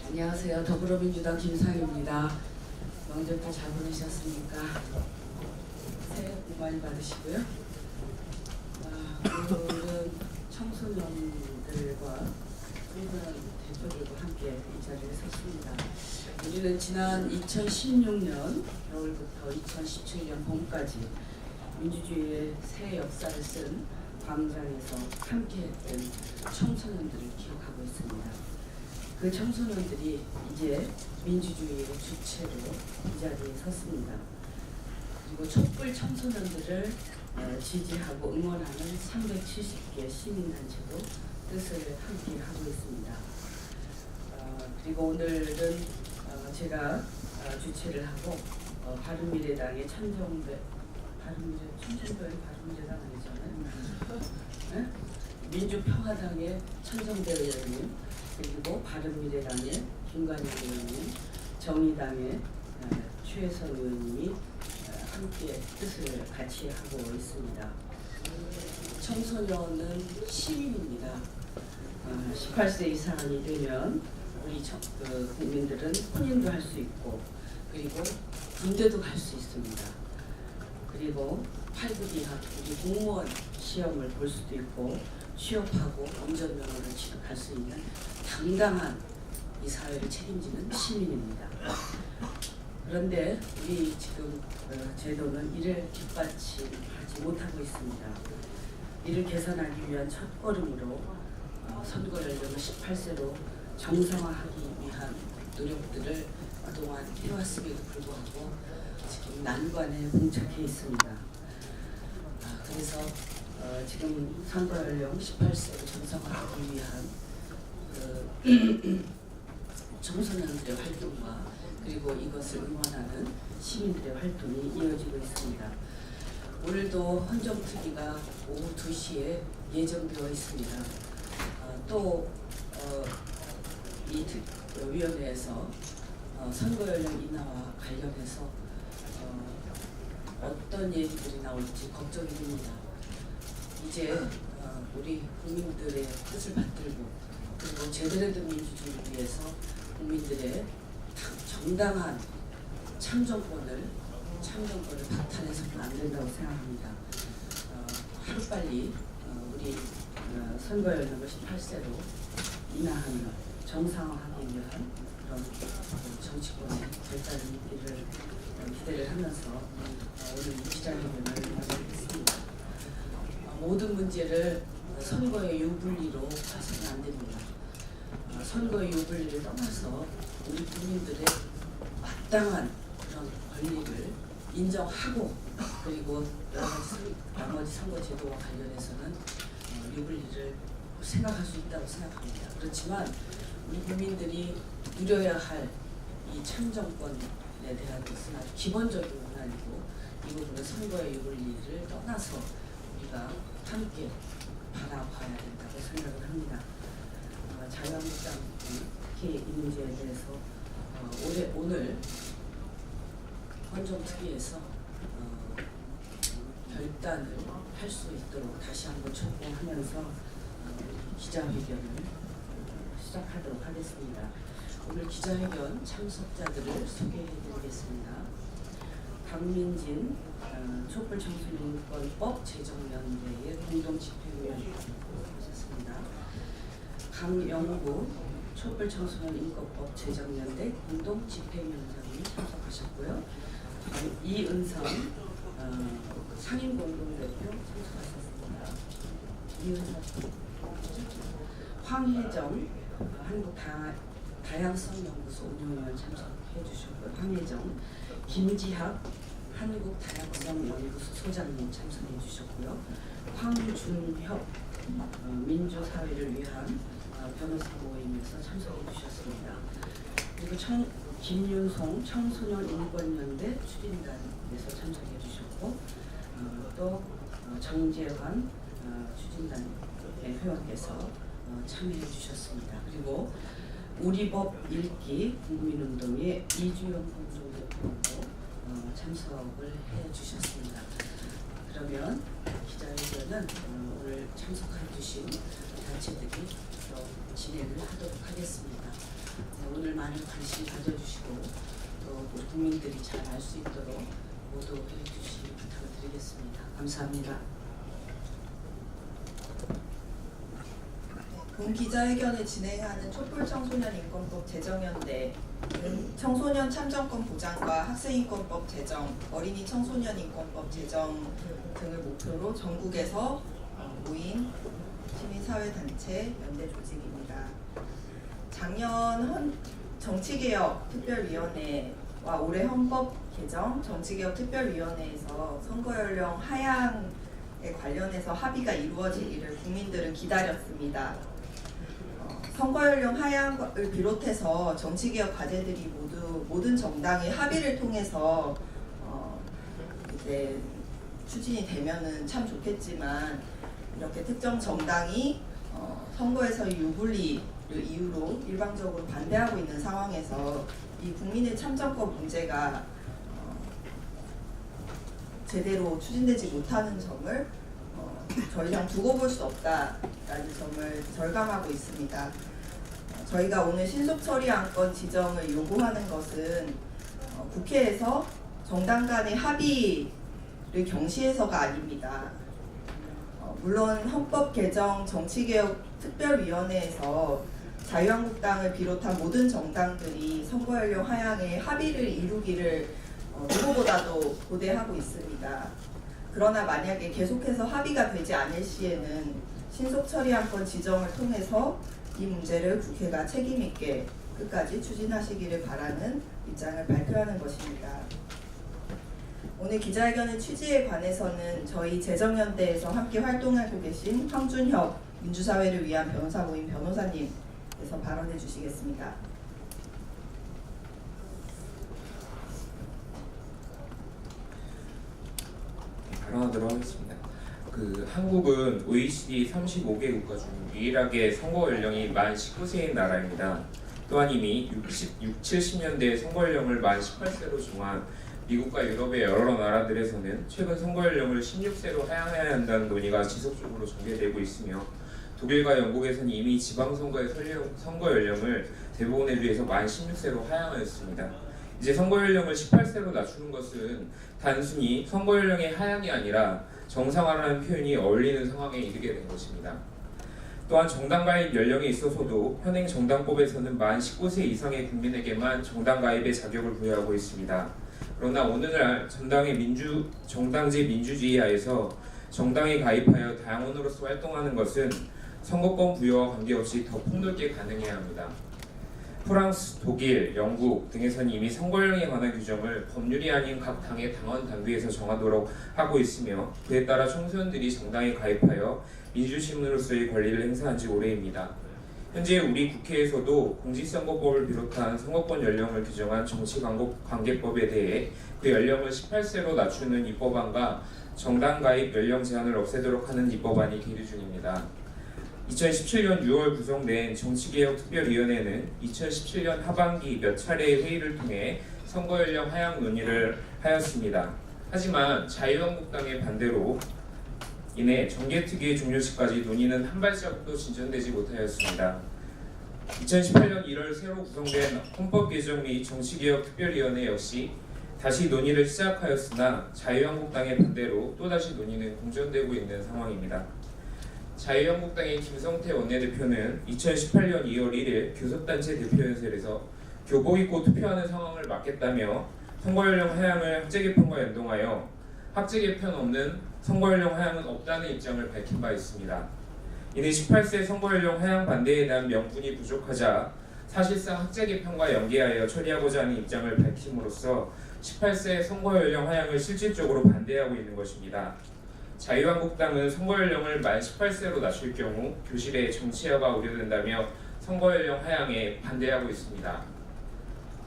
안녕하세요. 더불어민주당 김상희입니다. 명절도 잘 보내셨습니까? 새해 복 많이 받으시고요. 오늘은 청소년들과 일반 대표들과 함께 이 자리에 섰습니다. 우리는 지난 2016년 겨울부터 2017년 봄까지 민주주의의 새 역사를 쓴 광장에서 함께했던 청소년들을 기억하고 있습니다. 그 청소년들이 이제 민주주의의 주체로 이 자리에 섰습니다. 그리고 촛불 청소년들을 지지하고 응원하는 370개 시민단체도 뜻을 함께 하고 있습니다. 그리고 오늘은 제가 주최를 하고 바른미래당의 바른미래당 아니잖아요. 네? 민주평화당의 천정배 의원님, 그리고 바른미래당의 김관영 의원님, 정의당의 최혜선 의원님이 함께 뜻을 같이 하고 있습니다. 청소년은 시민입니다. 18세 이상이 되면 우리 국민들은 혼인도 할 수 있고, 그리고 군대도 갈 수 있습니다. 그리고 8급 이하 우리 공무원 시험을 볼 수도 있고, 취업하고 운전면허를 취득할 수 있는 당당한 이 사회를 책임지는 시민입니다. 그런데 우리 지금 제도는 이를 뒷받침하지 못하고 있습니다. 이를 개선하기 위한 첫걸음으로 선거 연령을 18세로 정상화하기 위한 노력들을 그동안 해왔음에도 불구하고 지금 난관에 봉착해 있습니다. 그래서 지금 선거 연령 18세로 정상화하기 위한 청소년들의 활동과 그리고 이것을 응원하는 시민들의 활동이 이어지고 있습니다. 오늘도 헌정특위가 오후 2시에 예정되어 있습니다. 또 이 위원회에서 선거 연령 인하와 관련해서 어떤 얘기들이 나올지 걱정이 됩니다. 이제 우리 국민들의 뜻을 받들고, 그리고 제대로 된 민주주의를 위해서 국민들의 정당한 참정권을 박탈해서는 안 된다고 생각합니다. 하루빨리 우리 선거 연령을 18세로 인하하는, 정상화하기 위한 그런 정치권의 발달이 있기를 기대를 하면서 오늘 기자회견을 마치겠습니다. 모든 문제를 선거의 유불리로 봐서는 안 됩니다. 선거의 유불리를 떠나서 우리 국민들의 마땅한 그런 권리를 인정하고, 그리고 나머지 선거 제도와 관련해서는 유불리를 생각할 수 있다고 생각합니다. 그렇지만 우리 국민들이 누려야 할 이 참정권에 대한 것은 아주 기본적인 문안이고, 이 부분은 선거의 유불리를 떠나서 우리가 함께 바라봐야 된다고 생각을 합니다. 자유한국당 특히 이 문제에 대해서 오늘 헌정특위에서 결단을 할 수 있도록 다시 한번 촉구하면서 기자회견을 시작하도록 하겠습니다. 오늘 기자회견 참석자들을 소개해드리겠습니다. 강민진 촛불청소년인권법 제정연대의 공동집행위원장이셨습니다. 강영구 촛불청소년인권법 제정연대 공동집행위원장이 참석하셨고요. 이은성 상임공동대표 참석하셨습니다. 이은성, 황혜정 한국다양성연구소 운영위원 참석해 주셨고요. 황혜정, 김지학 한국다양성연구소 소장님 참석해 주셨고요. 황준협 민주사회를 위한 변호사 모임에서 참석해 주셨습니다. 그리고 김윤송 청소년인권연대 추진단에서 참석해 주셨고, 또 정재환 추진단 회원께서 참여해 주셨습니다. 그리고 우리법 읽기 국민운동의 이주영 공동대표도 참석을 해 주셨습니다. 그러면 기자회견은 오늘 참석해 주신 단체들이 진행을 하도록 하겠습니다. 네, 오늘 많은 관심 가져주시고 또 우리 국민들이 잘 알 수 있도록 모두 해주시기 부탁을 드리겠습니다. 감사합니다. 본 기자회견을 진행하는 촛불청소년인권법 제정연대 청소년 참정권 보장과 학생인권법 제정, 어린이 청소년인권법 제정 등을 목표로 전국에서 모인 시민사회단체 연대 조직입니다. 작년 정치개혁 특별위원회와 올해 헌법 개정 정치개혁 특별위원회에서 선거연령 하향에 관련해서 합의가 이루어지기를 국민들은 기다렸습니다. 선거연령 하향을 비롯해서 정치개혁 과제들이 모든 정당의 합의를 통해서 이제 추진이 되면은 참 좋겠지만 이렇게 특정 정당이 선거에서의 유불리를 이유로 일방적으로 반대하고 있는 상황에서 이 국민의 참정권 문제가 제대로 추진되지 못하는 점을 더 이상 두고 볼 수 없다라는 점을 절감하고 있습니다. 저희가 오늘 신속 처리 안건 지정을 요구하는 것은 국회에서 정당 간의 합의를 경시해서가 아닙니다. 물론 헌법 개정 정치개혁 특별위원회에서 자유한국당을 비롯한 모든 정당들이 선거연령 하향에 합의를 이루기를 누구보다도 고대하고 있습니다. 그러나 만약에 계속해서 합의가 되지 않을 시에는 신속 처리 안건 지정을 통해서 이 문제를 국회가 책임있게 끝까지 추진하시기를 바라는 입장을 발표하는 것입니다. 오늘 기자회견의 취지에 관해서는 저희 재정연대에서 함께 활동하고 계신 황준혁 민주사회를 위한 변호사 모임 변호사님께서 발언해 주시겠습니다. 발언하도록 하겠습니다. 한국은 OECD 35개 국가 중 유일하게 선거 연령이 만 19세인 나라입니다. 또한 이미 70년대 선거 연령을 만 18세로 정한 미국과 유럽의 여러 나라들에서는 최근 선거 연령을 16세로 하향해야 한다는 논의가 지속적으로 전개되고 있으며 독일과 영국에서는 이미 지방선거의 선거 연령을 대부분에 비해서 만 16세로 하향하였습니다. 이제 선거 연령을 18세로 낮추는 것은 단순히 선거 연령의 하향이 아니라 정상화라는 표현이 어울리는 상황에 이르게 된 것입니다. 또한 정당 가입 연령에 있어서도 현행 정당법에서는 만 19세 이상의 국민에게만 정당 가입의 자격을 부여하고 있습니다. 그러나 오늘날 정당제 민주주의 하에서 정당에 가입하여 당원으로서 활동하는 것은 선거권 부여와 관계없이 더 폭넓게 가능해야 합니다. 프랑스, 독일, 영국 등에서는 이미 선거연령에 관한 규정을 법률이 아닌 각 당의 당원 당규에서 정하도록 하고 있으며 그에 따라 청소년들이 정당에 가입하여 민주시민으로서의 권리를 행사한 지 오래입니다. 현재 우리 국회에서도 공직선거법을 비롯한 선거권 연령을 규정한 정치관계법에 대해 그 연령을 18세로 낮추는 입법안과 정당 가입 연령 제한을 없애도록 하는 입법안이 계류 중입니다. 2017년 6월 구성된 정치개혁특별위원회는 2017년 하반기 몇 차례의 회의를 통해 선거연령 하향 논의를 하였습니다. 하지만 자유한국당의 반대로 인해 정개특위의 종료시까지 논의는 한 발자국도 진전되지 못하였습니다. 2018년 1월 새로 구성된 헌법 개정 및 정치개혁특별위원회 역시 다시 논의를 시작하였으나 자유한국당의 반대로 또다시 논의는 공전되고 있는 상황입니다. 자유한국당의 김성태 원내대표는 2018년 2월 1일 교섭단체 대표연설에서 교복 입고 투표하는 상황을 막겠다며 선거연령 하향을 학제 개편과 연동하여 학제 개편 없는 선거연령 하향은 없다는 입장을 밝힌 바 있습니다. 이는 18세 선거연령 하향 반대에 대한 명분이 부족하자 사실상 학제 개편과 연계하여 처리하고자 하는 입장을 밝힘으로써 18세 선거연령 하향을 실질적으로 반대하고 있는 것입니다. 자유한국당은 선거연령을 만 18세로 낮출 경우 교실의 정치화가 우려된다며 선거연령 하향에 반대하고 있습니다.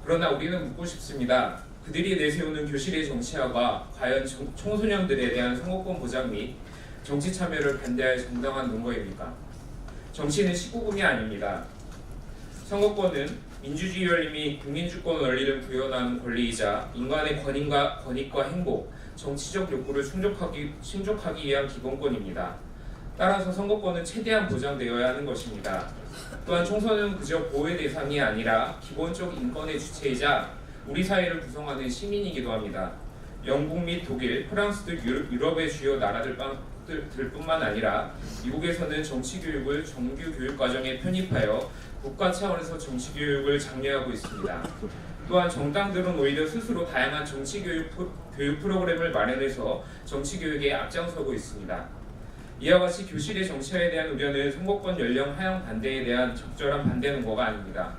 그러나 우리는 묻고 싶습니다. 그들이 내세우는 교실의 정치화가 과연 청소년들에 대한 선거권 보장 및 정치 참여를 반대할 정당한 논거입니까? 정치는 19금이 아닙니다. 선거권은 민주주의 원리 및 국민주권 원리를 구현하는 권리이자 인간의 권익과 행복, 정치적 욕구를 충족하기 위한 기본권입니다. 따라서 선거권은 최대한 보장되어야 하는 것입니다. 또한 총선은 그저 보호의 대상이 아니라 기본적 인권의 주체이자 우리 사회를 구성하는 시민이기도 합니다. 영국 및 독일, 프랑스 등 유럽의 주요 나라들뿐만 아니라 미국에서는 정치교육을 정규 교육과정에 편입하여 국가 차원에서 정치교육을 장려하고 있습니다. 또한 정당들은 오히려 스스로 다양한 정치교육 프로그램을 마련해서 정치교육에 앞장서고 있습니다. 이와 같이 교실의 정치화에 대한 우려는 선거권 연령 하향 반대에 대한 적절한 반대 논거가 아닙니다.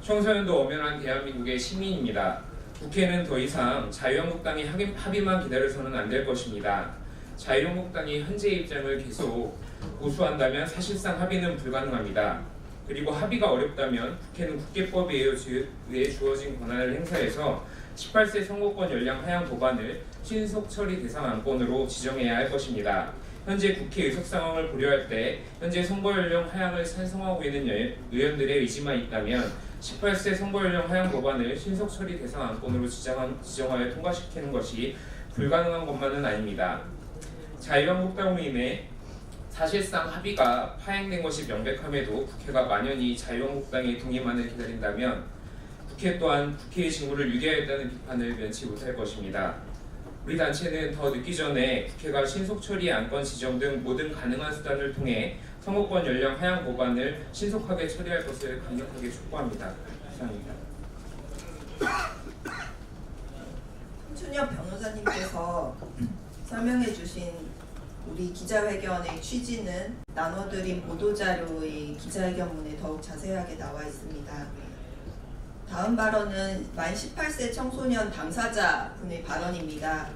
청소년도 엄연한 대한민국의 시민입니다. 국회는 더 이상 자유한국당이 합의만 기다려서는 안 될 것입니다. 자유한국당이 현재의 입장을 계속 고수한다면 사실상 합의는 불가능합니다. 그리고 합의가 어렵다면 국회는 국회법에 의해 주어진 권한을 행사해서 18세 선거권 연령 하향 법안을 신속 처리 대상 안건으로 지정해야 할 것입니다. 현재 국회 의석 상황을 고려할 때 현재 선거 연령 하향을 찬성하고 있는 의원들의 의지만 있다면 18세 선거 연령 하향 법안을 신속 처리 대상 안건으로 지정하여 통과시키는 것이 불가능한 것만은 아닙니다. 자유한국당으로 인해 사실상 합의가 파행된 것이 명백함에도 국회가 만연히 자유한국당의 동의만을 기다린다면 국회 또한 국회의 직무를 유기하였다는 비판을 면치 못할 것입니다. 우리 단체는 더 늦기 전에 국회가 신속 처리 안건 지정 등 모든 가능한 수단을 통해 선거권 연령 하향 법안을 신속하게 처리할 것을 강력하게 촉구합니다. 이상입니다. 홍춘엽 변호사님께서 설명해 주신 우리 기자회견의 취지는 나눠드린 보도자료의 기자회견문에 더욱 자세하게 나와 있습니다. 다음 발언은 만 18세 청소년 당사자 분의 발언입니다.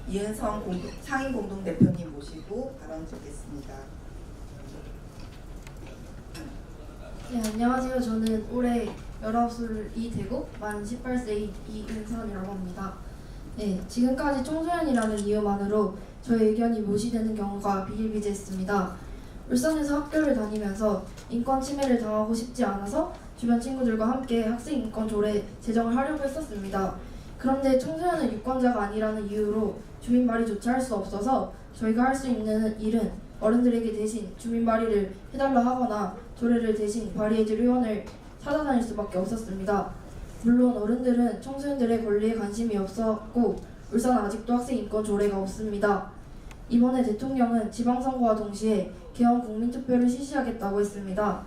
이은성 상임공동대표님 모시고 발언 듣겠습니다. 네, 안녕하세요. 저는 올해 19살이 되고 만 18세의 이은선이라고 합니다. 네, 지금까지 청소년이라는 이유만으로 저의 의견이 무시되는 경우가 비일비재했습니다. 울산에서 학교를 다니면서 인권 침해를 당하고 싶지 않아서 주변 친구들과 함께 학생인권 조례 제정을 하려고 했었습니다. 그런데 청소년은 유권자가 아니라는 이유로 주민 발의조차 할 수 없어서 저희가 할 수 있는 일은 어른들에게 대신 주민 발의를 해달라 하거나 조례를 대신 발의해줄 의원을 찾아다닐 수밖에 없었습니다. 물론 어른들은 청소년들의 권리에 관심이 없었고 울산은 아직도 학생인권 조례가 없습니다. 이번에 대통령은 지방선거와 동시에 개헌 국민투표를 실시하겠다고 했습니다.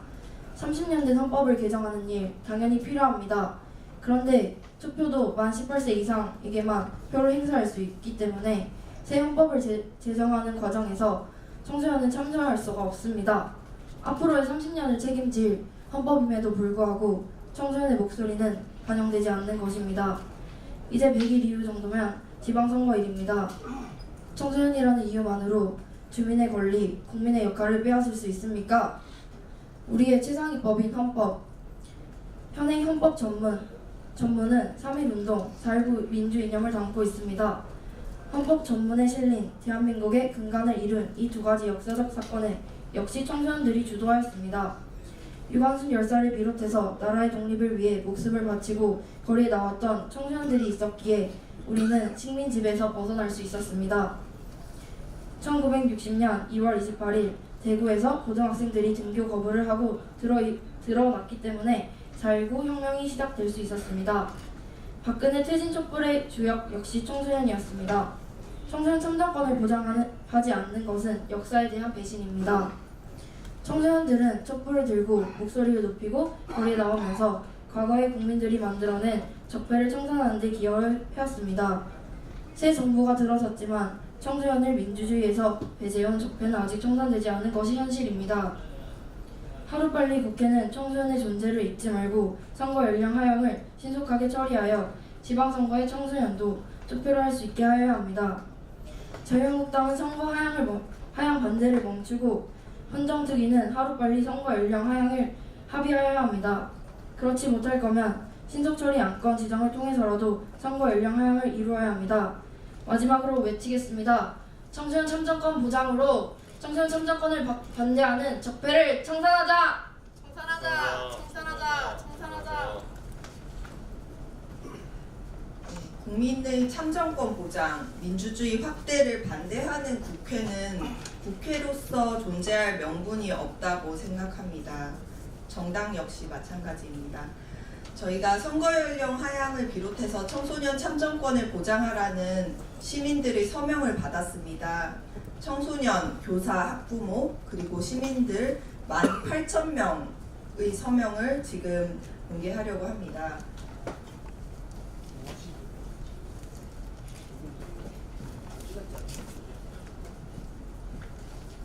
30년 된 헌법을 개정하는 일 당연히 필요합니다. 그런데 투표도 만 18세 이상에게만 표를 행사할 수 있기 때문에 새 헌법을 제정하는 과정에서 청소년은 참여할 수가 없습니다. 앞으로의 30년을 책임질 헌법임에도 불구하고 청소년의 목소리는 반영되지 않는 것입니다. 이제 100일 이후 정도면 지방선거일입니다. 청소년이라는 이유만으로 주민의 권리, 국민의 역할을 빼앗을 수 있습니까? 우리의 최상위법인 헌법, 현행 헌법 전문은 3.1운동, 4.19 민주 이념을 담고 있습니다. 헌법 전문에 실린 대한민국의 근간을 이룬 이 두 가지 역사적 사건에 역시 청소년들이 주도하였습니다. 유관순 열사를 비롯해서 나라의 독립을 위해 목숨을 바치고 거리에 나왔던 청소년들이 있었기에 우리는 식민지배에서 벗어날 수 있었습니다. 1960년 2월 28일 대구에서 고등학생들이 등교 거부를 하고 드러났기 때문에 4.19 혁명이 시작될 수 있었습니다. 박근혜 퇴진 촛불의 주역 역시 청소년이었습니다. 청소년 참정권을 보장하지 않는 것은 역사에 대한 배신입니다. 청소년들은 촛불을 들고 목소리를 높이고 거리에 나오면서 과거의 국민들이 만들어낸 적폐를 청산하는 데 기여를 해왔습니다. 새 정부가 들어섰지만 청소년을 민주주의에서 배제해온 적폐는 아직 청산되지 않은 것이 현실입니다. 하루빨리 국회는 청소년의 존재를 잊지 말고 선거 연령 하향을 신속하게 처리하여 지방선거의 청소년도 투표를 할 수 있게 하여야 합니다. 자유한국당은 선거 하향 반대를 멈추고 헌정특위는 하루빨리 선거 연령 하향을 합의하여야 합니다. 그렇지 못할 거면 신속처리 안건 지정을 통해서라도 선거 연령 하향을 이루어야 합니다. 마지막으로 외치겠습니다. 청소년 참정권 보장으로 청소년 참정권을 반대하는 적폐를 청산하자! 청산하자! 청산하자! 청산하자! 국민의 참정권 보장, 민주주의 확대를 반대하는 국회는 국회로서 존재할 명분이 없다고 생각합니다. 정당 역시 마찬가지입니다. 저희가 선거연령 하향을 비롯해서 청소년 참정권을 보장하라는 시민들의 서명을 받았습니다. 청소년, 교사, 학부모, 그리고 시민들 18,000명의 서명을 지금 공개하려고 합니다.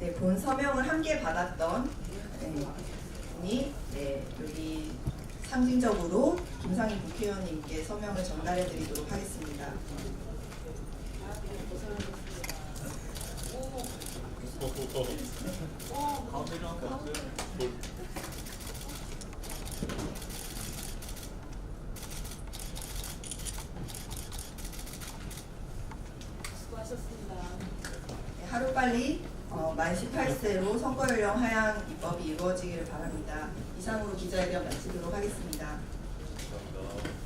네, 본 서명을 함께 받았던 분이 여기 상징적으로 김상희 국회의원님께 서명을 전달해 드리도록 하겠습니다. 네, 하루빨리 만 18세로 선거연령 하향 입법이 이루어지기를 바랍니다. 이상으로 기자회견 마치도록 하겠습니다. 감사합니다.